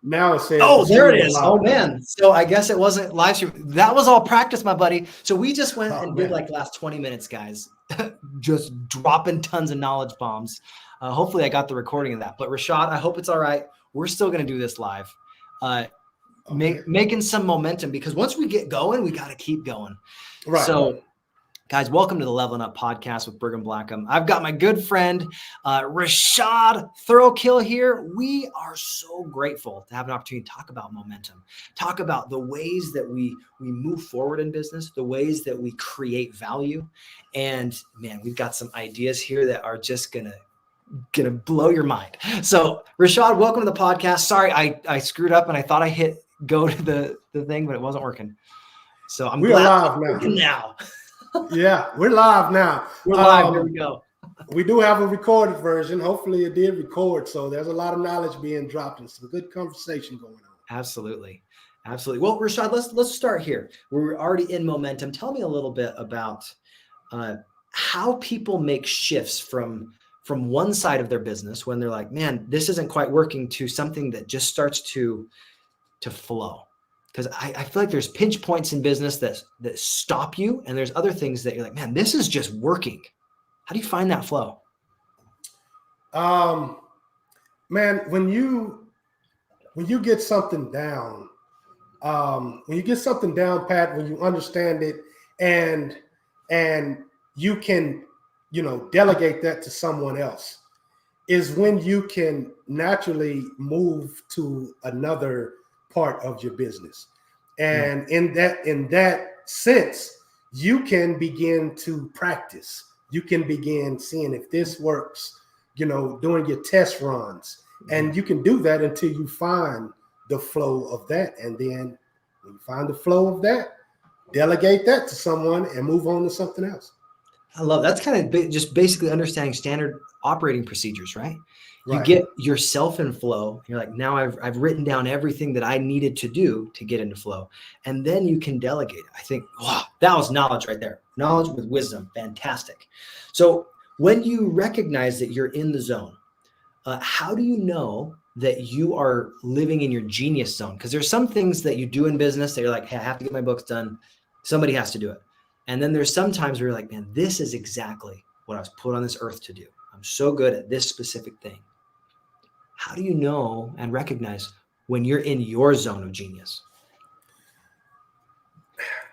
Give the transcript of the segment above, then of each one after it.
Now it says. Oh, there it is. Oh man. So I guess it wasn't live stream. That was all practice, my buddy. So we just went and did like the last 20 minutes, guys, just dropping tons of knowledge bombs. Hopefully I got the recording of that. But Rashad, I hope it's all right. We're still going to do this live. Making some momentum, because once we get going, we got to keep going. Right. So guys, welcome to the Leveling Up podcast with Brigham Blackham. I've got my good friend, Rashad Thirlkill here. We are so grateful to have an opportunity to talk about momentum, talk about the ways that we move forward in business, the ways that we create value. And man, we've got some ideas here that are just gonna blow your mind. So Rashad, welcome to the podcast. Sorry, I screwed up and I thought I hit go to the thing, but it wasn't working. So I'm glad we're live now. Yeah, we're live now. We're live. Here we go. We do have a recorded version. Hopefully it did record. So there's a lot of knowledge being dropped and some good conversation going on. Absolutely. Absolutely. Well, Rashad, let's start here. We're already in momentum. Tell me a little bit about how people make shifts from one side of their business when they're like, man, this isn't quite working, to something that just starts to flow. Because I feel like there's pinch points in business that stop you, and there's other things that you're like, man, this is just working. How do you find that flow? Man, when you get something down, Pat, when you understand it, and you can, delegate that to someone else, is when you can naturally move to another part of your business. And in that sense, you can begin to practice. You can begin seeing if this works, doing your test runs. And you can do that until you find the flow of that. And then when you find the flow of that, delegate that to someone and move on to something else. I love that's kind of just basically understanding standard operating procedures, right? You get yourself in flow. You're like, now I've written down everything that I needed to do to get into flow. And then you can delegate. I think, wow, that was knowledge right there. Knowledge with wisdom. Fantastic. So when you recognize that you're in the zone, how do you know that you are living in your genius zone? Because there's some things that you do in business that you're like, hey, I have to get my books done. Somebody has to do it. And then there's some times where you're like, man, this is exactly what I was put on this earth to do. I'm so good at this specific thing. How do you know and recognize when you're in your zone of genius?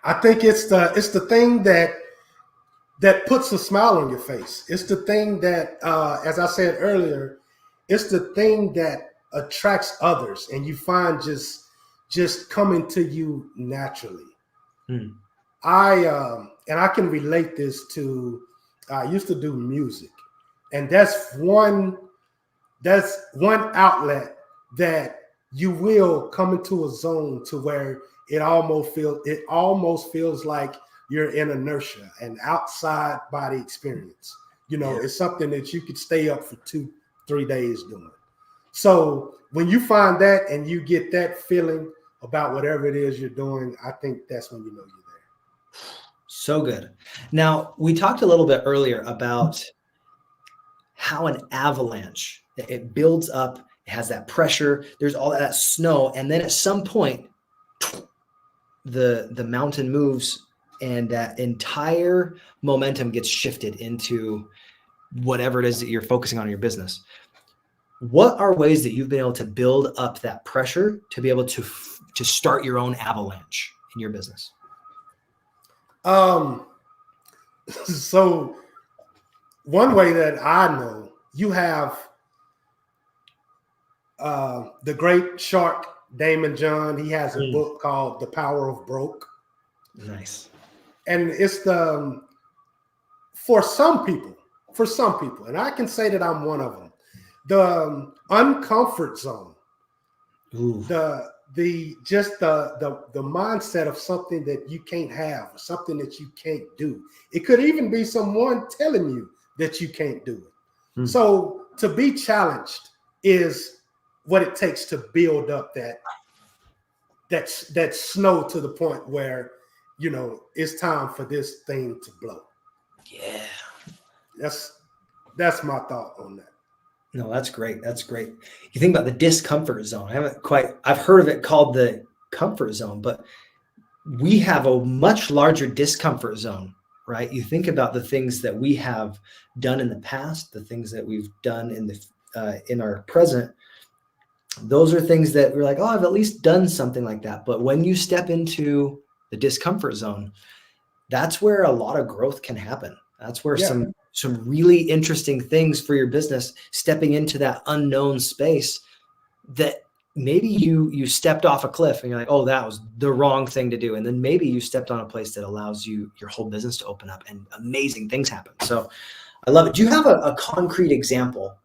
I think it's the thing that puts a smile on your face. It's the thing that, as I said earlier, it's the thing that attracts others, and you find just coming to you naturally. I can relate this to, I used to do music, and that's one outlet that you will come into a zone to where it almost feels like you're in inertia and outside body experience. It's something that you could stay up for 2-3 days doing. So when you find that and you get that feeling about whatever it is you're doing, I think that's when you know you're there. So good. Now, we talked a little bit earlier about how an avalanche, it builds up, it has that pressure, there's all that snow, and then at some point, the mountain moves, and that entire momentum gets shifted into whatever it is that you're focusing on in your business. What are ways that you've been able to build up that pressure to be able to start your own avalanche in your business? So one way that I know, you have the great shark Damon John. He has a book called The Power of Broke. Nice. And it's for some people, and I can say that I'm one of them, the uncomfort zone. Ooh. The mindset of something that you can't have, or something that you can't do. It could even be someone telling you that you can't do it. So to be challenged is what it takes to build up that snow to the point where, it's time for this thing to blow. Yeah. That's my thought on that. No, that's great. That's great. You think about the discomfort zone. I've heard of it called the comfort zone, but we have a much larger discomfort zone, right? You think about the things that we have done in the past, the things that we've done in our present. Those are things that we're like, oh, I've at least done something like that. But when you step into the discomfort zone, that's where a lot of growth can happen. That's where Yeah. some really interesting things for your business, stepping into that unknown space that maybe you stepped off a cliff and you're like, oh, that was the wrong thing to do. And then maybe you stepped on a place that allows your whole business to open up and amazing things happen. So I love it. Do you have a concrete example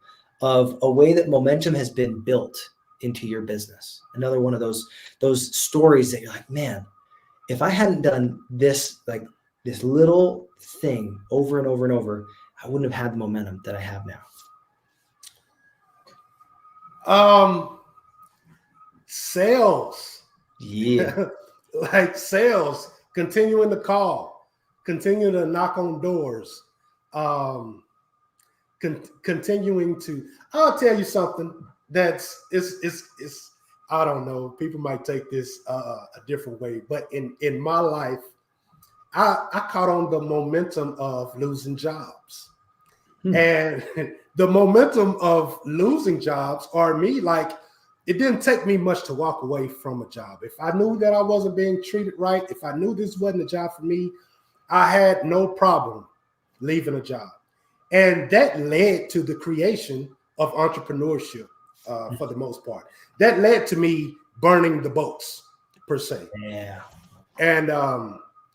of a way that momentum has been built into your business? Another one of those stories that you're like, man, if I hadn't done this, like this little thing over and over and over, I wouldn't have had the momentum that I have now. Sales. Yeah. Like sales, continuing to call, continue to knock on doors, continuing to. I'll tell you something that's it's I don't know. People might take this a different way, but in my life, I caught on the momentum of losing jobs. And the momentum of losing jobs, or me, like, it didn't take me much to walk away from a job. If I knew that I wasn't being treated right, if I knew this wasn't a job for me, I had no problem leaving a job. And that led to the creation of entrepreneurship for the most part. That led to me burning the boats, per se. Yeah. And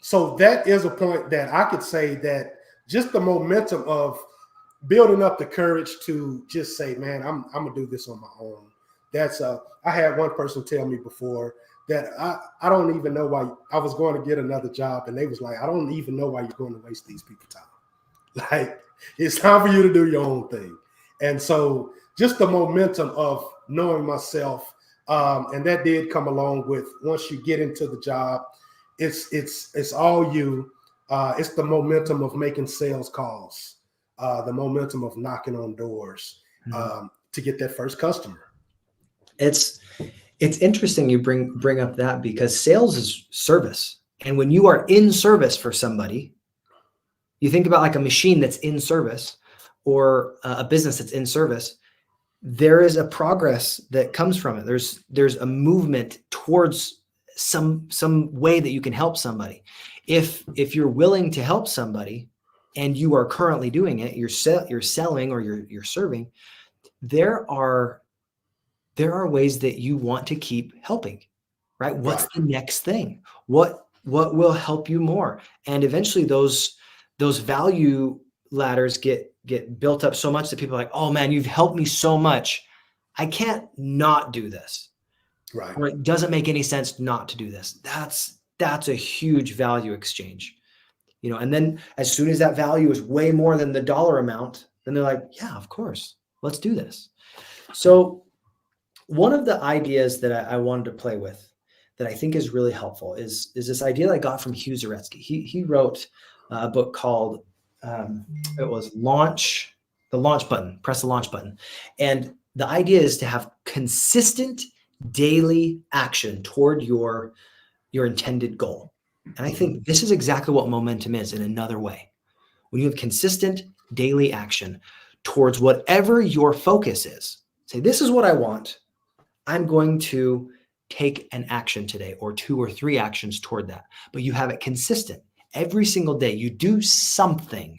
so that is a point that I could say that just the momentum of building up the courage to just say, man, I'm gonna do this on my own. That's I had one person tell me before that I don't even know why I was going to get another job, and they was like, I don't even know why you're going to waste these people's time. Like, it's time for you to do your own thing. And so just the momentum of knowing myself, and that did come along with, once you get into the job, it's all you. It's the momentum of making sales calls, the momentum of knocking on doors to get that first customer. It's interesting you bring up that, because sales is service. And when you are in service for somebody, you think about like a machine that's in service, or a business that's in service, there is a progress that comes from it. There's a movement towards some way that you can help somebody. If you're willing to help somebody and you are currently doing it, you're selling or you're serving, there are ways that you want to keep helping, right? What's the next thing? What will help you more? And eventually those value ladders get built up so much that people are like, oh man, you've helped me so much, I can't not do this. Right. Or it doesn't make any sense not to do this. That's a huge value exchange. And then as soon as that value is way more than the dollar amount, then they're like, yeah, of course, let's do this. So one of the ideas that I wanted to play with that I think is really helpful is this idea that I got from Hugh Zaretsky. He wrote a book called it was the launch button, press the launch button. And the idea is to have consistent daily action toward your intended goal. And I think this is exactly what momentum is in another way. When you have consistent daily action towards whatever your focus is, say, this is what I want. I'm going to take an action today, or 2 or 3 actions toward that. But you have it consistent. Every single day, you do something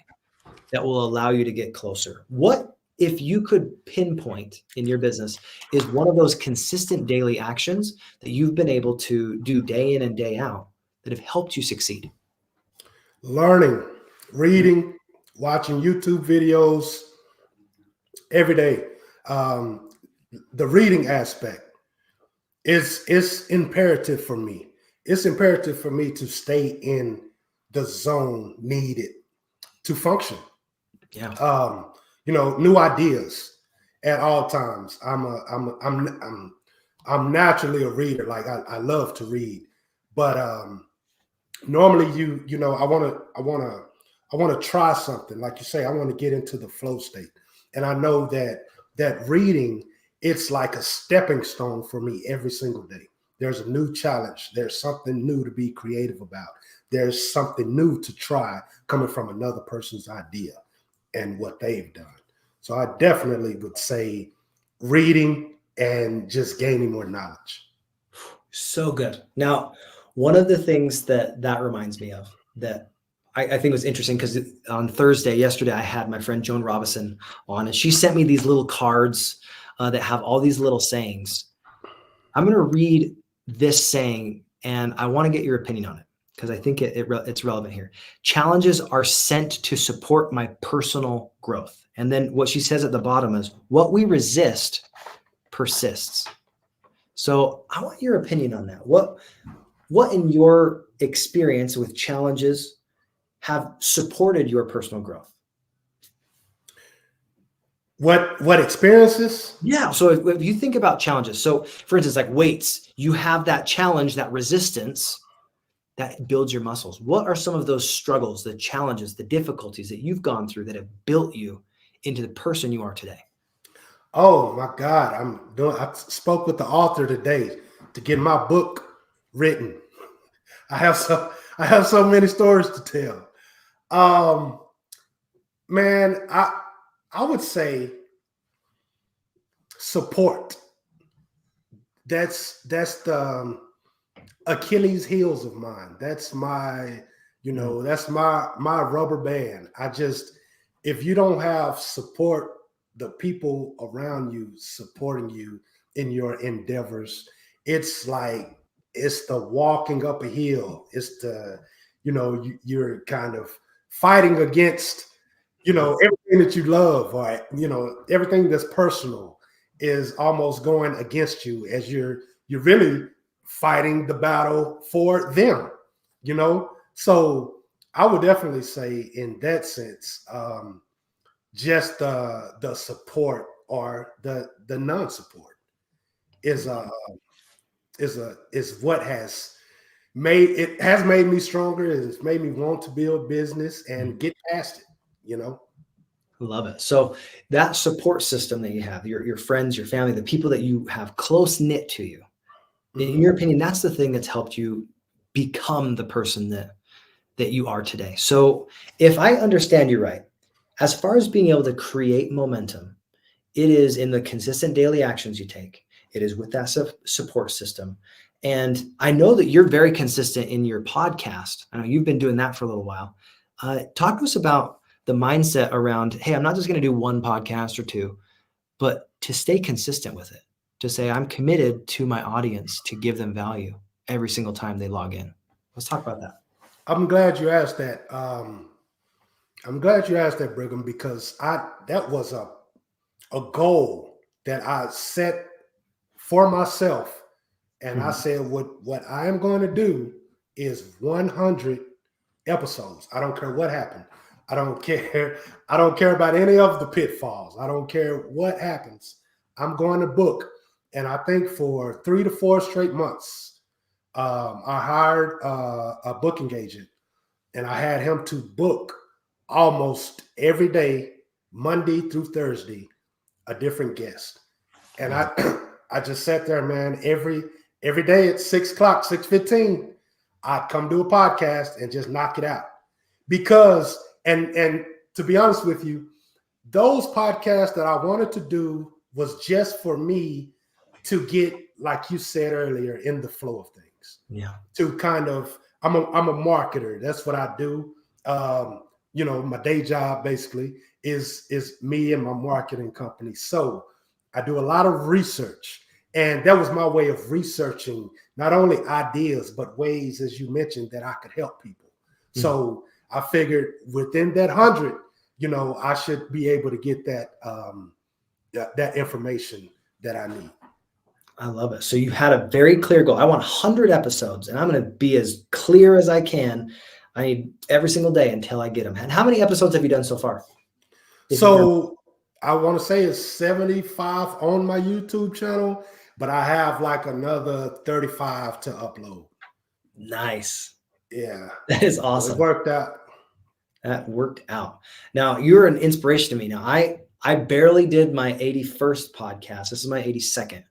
that will allow you to get closer. What if you could pinpoint in your business is one of those consistent daily actions that you've been able to do day in and day out that have helped you succeed? Learning, reading, watching YouTube videos every day. The reading aspect is imperative for me. It's imperative for me to stay in the zone needed to function. Yeah. New ideas at all times. I'm naturally a reader. Like, I love to read, but normally I want to try something. Like you say, I want to get into the flow state, and I know that that reading, it's like a stepping stone for me every single day. There's a new challenge. There's something new to be creative about. There's something new to try coming from another person's idea and what they've done. So I definitely would say reading and just gaining more knowledge. So good. Now, one of the things that reminds me of that I think was interesting, because on yesterday, I had my friend Joan Robinson on, and she sent me these little cards that have all these little sayings. I'm going to read this saying, and I want to get your opinion on it, because I think it's relevant here. Challenges are sent to support my personal growth. And then what she says at the bottom is, what we resist persists. So I want your opinion on that. What in your experience with challenges have supported your personal growth? What experiences? Yeah. So if you think about challenges, so for instance, like weights, you have that challenge, that resistance that builds your muscles. What are some of those struggles, the challenges, the difficulties that you've gone through that have built you into the person you are today? Oh my God. I spoke with the author today to get my book written. I have so many stories to tell. Man, I would say support. That's the Achilles heels of mine. That's my, that's my rubber band. If you don't have support, the people around you supporting you in your endeavors, it's the walking up a hill. It's you're kind of fighting against, everything that you love, or, everything that's personal is almost going against you as you're really fighting the battle for them, So I would definitely say in that sense, just the support or the non-support is what has made me stronger. It's made me want to build business and get past it. Love it. So that support system that you have, your friends, your family, the people that you have close knit to you, in your opinion, that's the thing that's helped you become the person that you are today. So if I understand you right, as far as being able to create momentum, it is in the consistent daily actions you take. It is with that support system. And I know that you're very consistent in your podcast. I know you've been doing that for a little while. Talk to us about the mindset around, hey, I'm not just going to do one podcast or two, but to stay consistent with it, to say I'm committed to my audience to give them value every single time they log in. Let's talk about that. I'm glad you asked that. Brigham, because that was a goal that I set for myself. And I said, what I am going to do is 100 episodes. I don't care what happened. I don't care about any of the pitfalls. I don't care what happens. I'm going to book. And I think for 3 to 4 straight months, I hired a booking agent, and I had him to book almost every day, Monday through Thursday, a different guest. And I just sat there, man, every day at 6 o'clock, 6:15, I'd come do a podcast and just knock it out. Because, and to be honest with you, those podcasts that I wanted to do was just for me to get, like you said earlier, in the flow of things. Yeah. To kind of, I'm a marketer. That's what I do. My day job basically is me and my marketing company. So I do a lot of research, and that was my way of researching not only ideas, but ways, as you mentioned, that I could help people. Mm-hmm. So I figured within that 100, I should be able to get that information that I need. I love it. So you had a very clear goal. I want 100 episodes, and I'm going to be as clear as I can. I need every single day until I get them. And how many episodes have you done so far? So I want to say it's 75 on my YouTube channel, but I have like another 35 to upload. Nice. Yeah. That is awesome. It worked out. That worked out. Now, you're an inspiration to me. Now, I barely did my 81st podcast. This is my 82nd.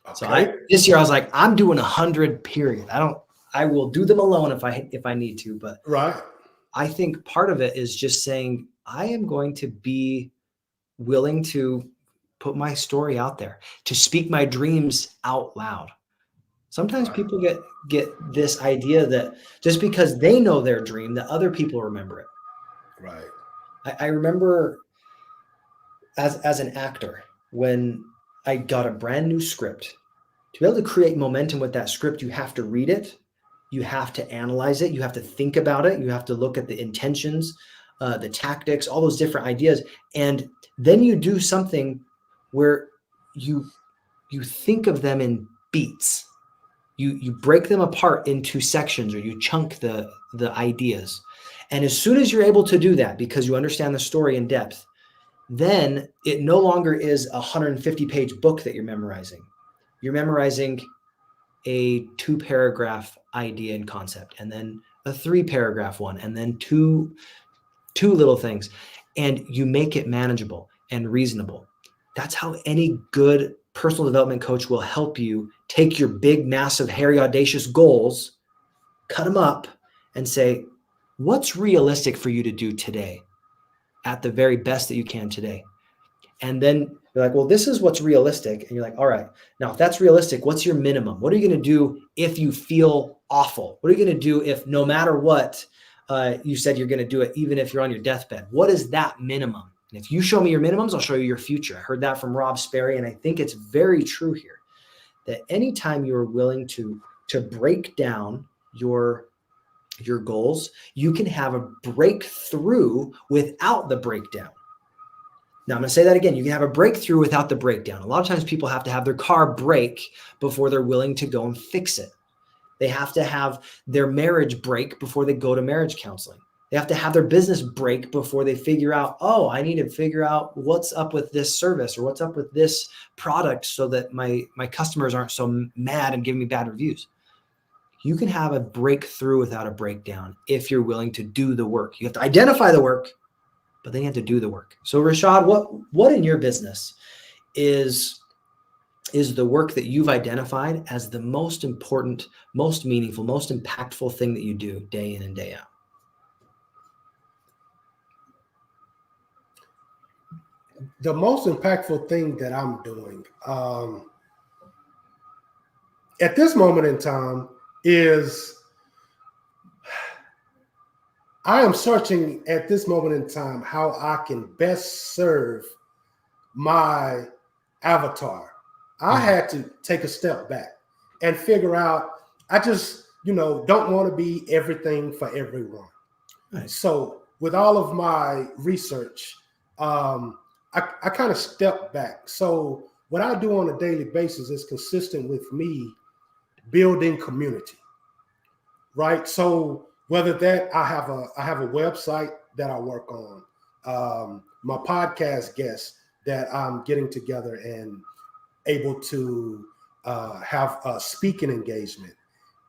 Okay. So this year I was like, I'm doing 100 period. I will do them alone if I need to, but right. I think part of it is just saying, I am going to be willing to put my story out there, to speak my dreams out loud. Sometimes people get this idea that just because they know their dream, that other people remember it. Right. I remember as an actor, when I got a brand new script, to be able to create momentum with that script, you have to read it, you have to analyze it, you have to think about it, you have to look at the intentions, the tactics, all those different ideas, and then you do something where you think of them in beats. You break them apart into sections, or you chunk the ideas. And as soon as you're able to do that, because you understand the story in depth, then it no longer is a 150-page book that you're memorizing. You're memorizing a 2-paragraph idea and concept, and then a 3-paragraph one, and then two little things. And you make it manageable and reasonable. That's how any good personal development coach will help you take your big, massive, hairy, audacious goals, cut them up, and say, what's realistic for you to do today at the very best that you can today? And then you're like, well, this is what's realistic. And you're like, all right, now if that's realistic, what's your minimum? What are you going to do if you feel awful? What are you going to do if no matter what you said you're going to do it, even if you're on your deathbed? What is that minimum? And if you show me your minimums, I'll show you your future. I heard that from Rob Sperry, and I think it's very true here, that anytime you are willing to break down your goals, you can have a breakthrough without the breakdown. Now, I'm going to say that again. You can have a breakthrough without the breakdown. A lot of times people have to have their car break before they're willing to go and fix it. They have to have their marriage break before they go to marriage counseling. They have to have their business break before they figure out, oh, I need to figure out what's up with this service or what's up with this product so that my customers aren't so mad and giving me bad reviews. You can have a breakthrough without a breakdown if you're willing to do the work. You have to identify the work, but then you have to do the work. So Rashad, what in your business is the work that you've identified as the most important, most meaningful, most impactful thing that you do day in and day out? The most impactful thing that I'm doing at this moment in time is I am searching at this moment in time how I can best serve my avatar. I had to take a step back and figure out, I just, don't want to be everything for everyone. Right. So with all of my research, I kind of stepped back. So what I do on a daily basis is consistent with me building community, right? So whether that I have a website that I work on, my podcast guests that I'm getting together and able to have a speaking engagement.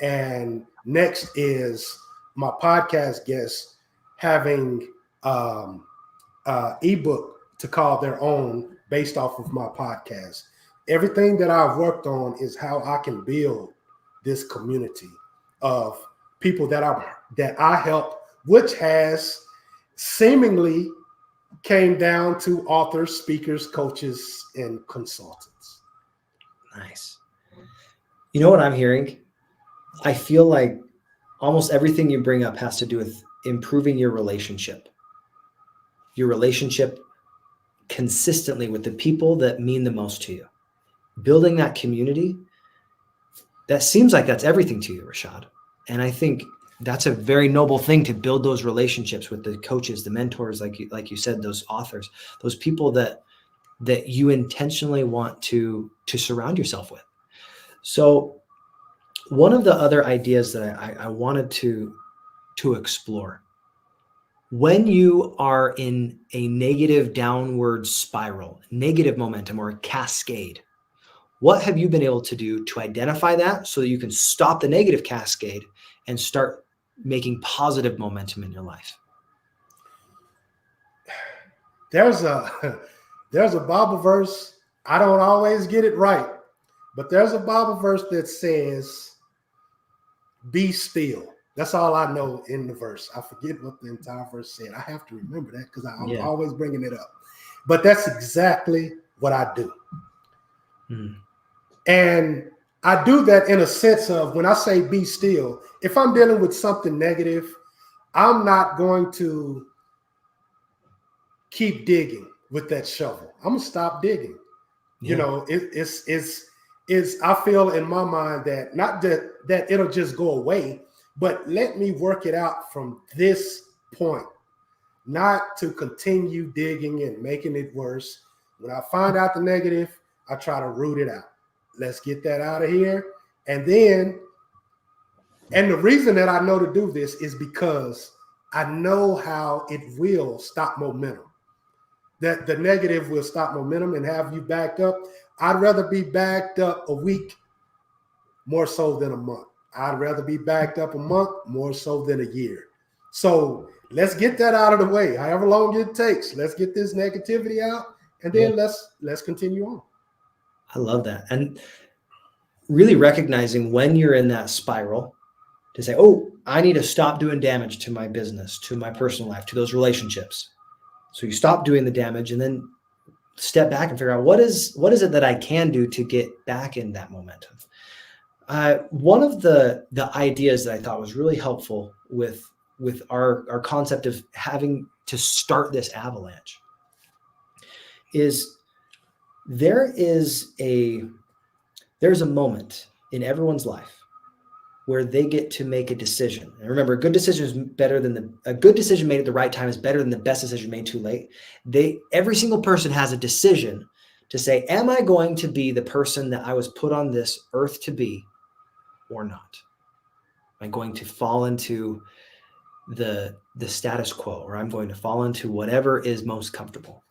And next is my podcast guests having ebook to call their own based off of my podcast. Everything that I've worked on is how I can build this community of people that I help, which has seemingly came down to authors, speakers, coaches, and consultants. Nice. You know what I'm hearing? I feel like almost everything you bring up has to do with improving your relationship consistently with the people that mean the most to you. Building that community, that seems like that's everything to you, Rashad. And I think that's a very noble thing, to build those relationships with the coaches, the mentors, like you said, those authors, those people that you intentionally want to surround yourself with. So one of the other ideas that I wanted to explore, when you are in a negative downward spiral, negative momentum, or a cascade, what have you been able to do to identify that so that you can stop the negative cascade and start making positive momentum in your life? There's a There's a Bible verse. I don't always get it right, but there's a Bible verse that says, be still. That's all I know in the verse. I forget what the entire verse said. I have to remember that because I'm always bringing it up. But that's exactly what I do. And I do that in a sense of, when I say be still, if I'm dealing with something negative, I'm not going to keep digging with that shovel. I'm gonna stop digging. You know, it's I feel in my mind that not that it'll just go away, but let me work it out from this point, not to continue digging and making it worse. When I find out the negative, I try to root it out. Let's get that out of here. And then, and the reason that I know to do this is because I know how it will stop momentum. That the negative will stop momentum and have you backed up. I'd rather be backed up a week more so than a month. I'd rather be backed up a month more so than a year. So let's get that out of the way. However long it takes, let's get this negativity out, and then let's continue on. I love that. And really recognizing when you're in that spiral to say, oh, I need to stop doing damage to my business, to my personal life, to those relationships. So you stop doing the damage and then step back and figure out what is it that I can do to get back in that momentum. One of the ideas that I thought was really helpful with our concept of having to start this avalanche is there's a moment in everyone's life where they get to make a decision. And remember, a good decision made at the right time is better than the best decision made too late. Every single person has a decision to say, am I going to be the person that I was put on this earth to be or not? Am I going to fall into the status quo, or I'm going to fall into whatever is most comfortable?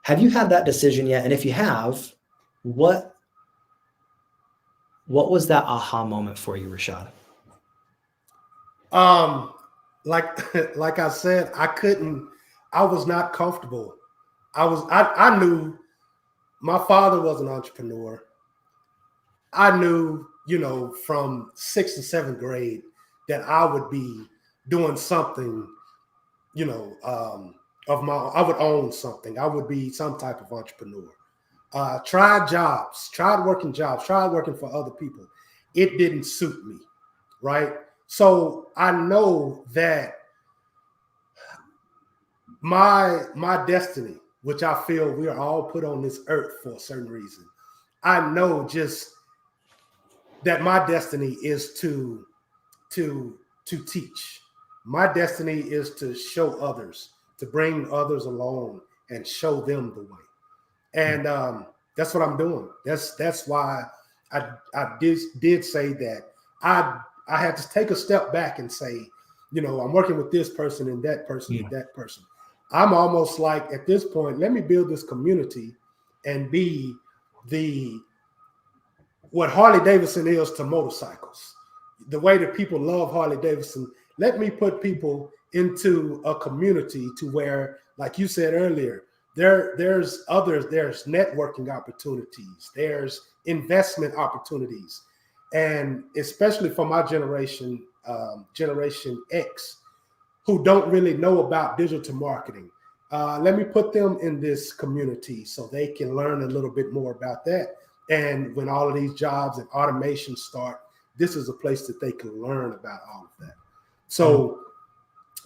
Have you had that decision yet? And if you have, what was that aha moment for you, Rashad? Like I said, I was not comfortable. I knew my father was an entrepreneur. I knew, from 6th and 7th grade that I would be doing something, I would own something. I would be some type of entrepreneur. Tried working jobs, tried working for other people. It didn't suit me, right? So I know that my destiny, which I feel we are all put on this earth for a certain reason, I know just that my destiny is to teach. My destiny is to show others, to bring others along and show them the way. And that's what I'm doing. That's why I did say that I had to take a step back and say, I'm working with this person and that person and that person. I'm almost like, at this point, let me build this community and be what Harley Davidson is to motorcycles. The way that people love Harley Davidson, let me put people into a community to where, like you said earlier, there's networking opportunities, there's investment opportunities. And especially for my generation, Generation X, who don't really know about digital marketing, let me put them in this community so they can learn a little bit more about that. And when all of these jobs and automation start, this is a place that they can learn about all of that. So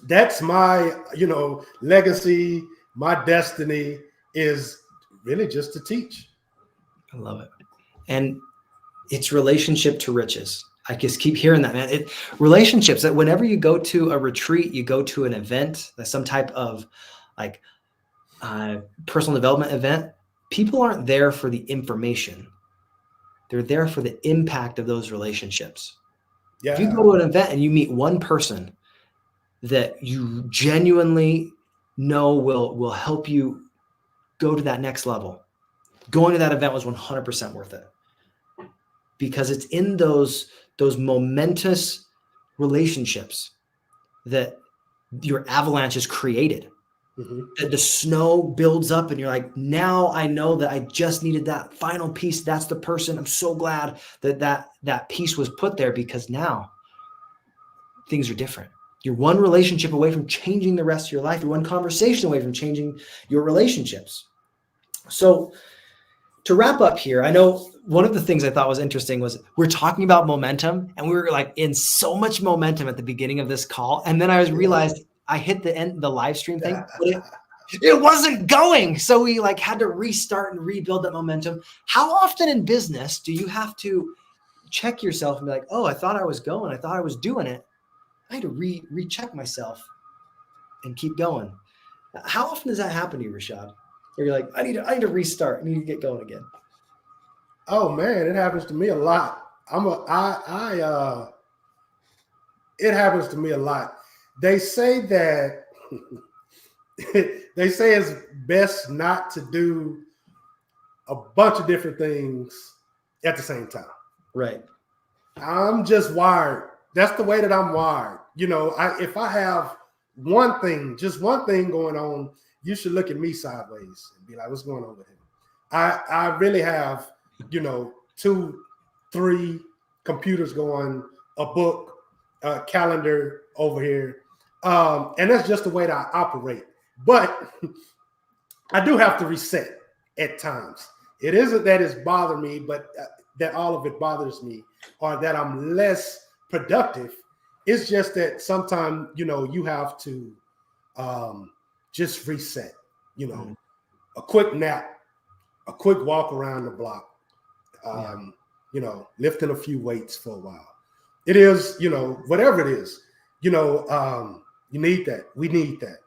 that's my, legacy. My destiny is really just to teach. I love it. And it's relationship to riches. I just keep hearing that, man. Relationships, that whenever you go to a retreat, you go to an event, some type of personal development event, people aren't there for the information. They're there for the impact of those relationships. Yeah. If you go to an event and you meet one person that you genuinely know will help you go to that next level, going to that event was 100% worth it, because it's in those momentous relationships that your avalanche is created. The snow builds up and you're like, now I know that I just needed that final piece. That's the person. I'm so glad that piece was put there, because now things are different. You're one relationship away from changing the rest of your life. You're one conversation away from changing your relationships. So to wrap up here, I know one of the things I thought was interesting was we're talking about momentum, and we were like in so much momentum at the beginning of this call. And then I realized I hit the live stream thing, but it wasn't going. So we like had to restart and rebuild that momentum. How often in business do you have to check yourself and be like, oh, I thought I was going. I thought I was doing it. I had to recheck myself and keep going. How often does that happen to you, Rashad? Where you're like, I need to restart. I need to get going again. Oh man, it happens to me a lot. It happens to me a lot. They say that they say it's best not to do a bunch of different things at the same time. Right. I'm just wired. That's the way that I'm wired. You know, if I have just one thing going on, you should look at me sideways and be like, what's going on with him? I really have, 2, 3 computers going, a book, a calendar over here. And that's just the way that I operate. But I do have to reset at times. It isn't that it's bothering me, but that all of it bothers me, or that I'm less productive. It's just that sometimes, you have to just reset, a quick nap, a quick walk around the block, lifting a few weights for a while. It is, whatever it is, you need that. We need that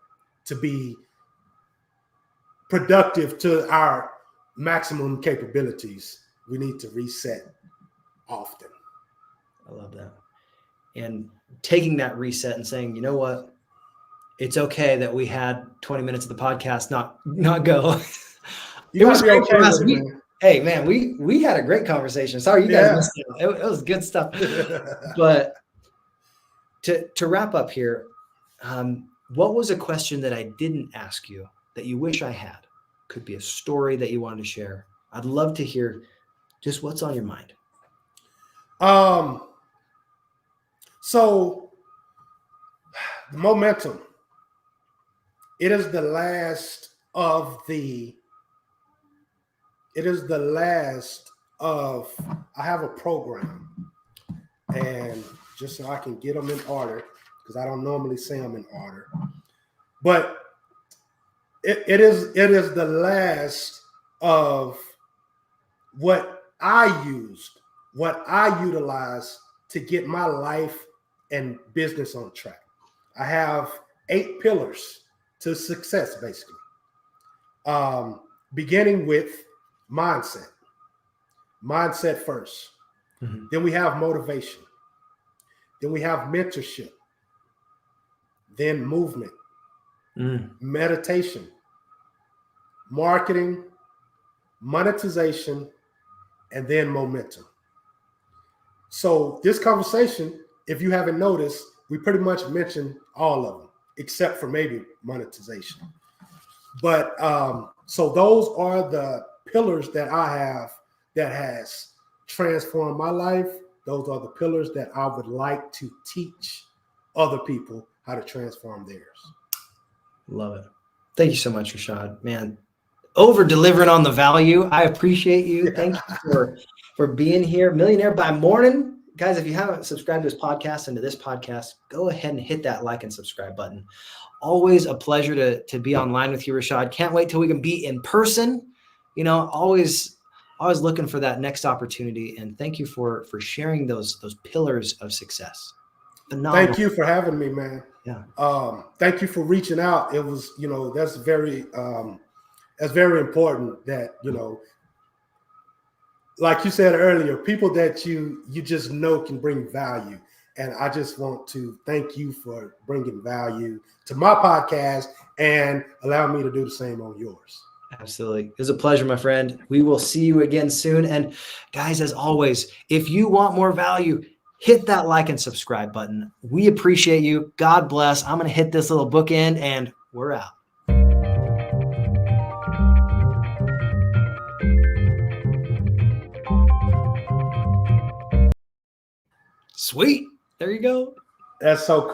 to be productive to our maximum capabilities. We need to reset often. I love that. And taking that reset and saying, you know what? It's okay that we had 20 minutes of the podcast not go. It was great for us. Hey, man, we had a great conversation. Sorry, you guys missed it. It was good stuff. But to wrap up here, what was a question that I didn't ask you that you wish I had? Could be a story that you wanted to share. I'd love to hear just what's on your mind. So the momentum, it is the last of, I have a program, and just so I can get them in order, because I don't normally say them in order, but it is the last of what I utilize to get my life and business on track. I have 8 pillars to success, basically. Beginning with mindset first. Mm-hmm. Then we have motivation. Then we have mentorship. Then movement, meditation, marketing, monetization, and then momentum. So this conversation, if you haven't noticed, we pretty much mentioned all of them, except for maybe monetization. But so those are the pillars that I have that has transformed my life. Those are the pillars that I would like to teach other people how to transform theirs. Love it. Thank you so much, Rashad. Man, over delivering on the value. I appreciate you. Thank you for being here. Millionaire by Morning. Guys, if you haven't subscribed to this podcast and to this podcast, go ahead and hit that like and subscribe button. Always a pleasure to be online with you, Rashad. Can't wait till we can be in person. Always looking for that next opportunity. And thank you for sharing those pillars of success. Phenomenal. Thank you for having me, man. Yeah. Thank you for reaching out. It was, that's very important that, like you said earlier, people that you just know can bring value. And I just want to thank you for bringing value to my podcast and allow me to do the same on yours. Absolutely. It was a pleasure, my friend. We will see you again soon. And guys, as always, if you want more value, hit that like and subscribe button. We appreciate you. God bless. I'm going to hit this little bookend and we're out. Sweet. There you go. That's so cool.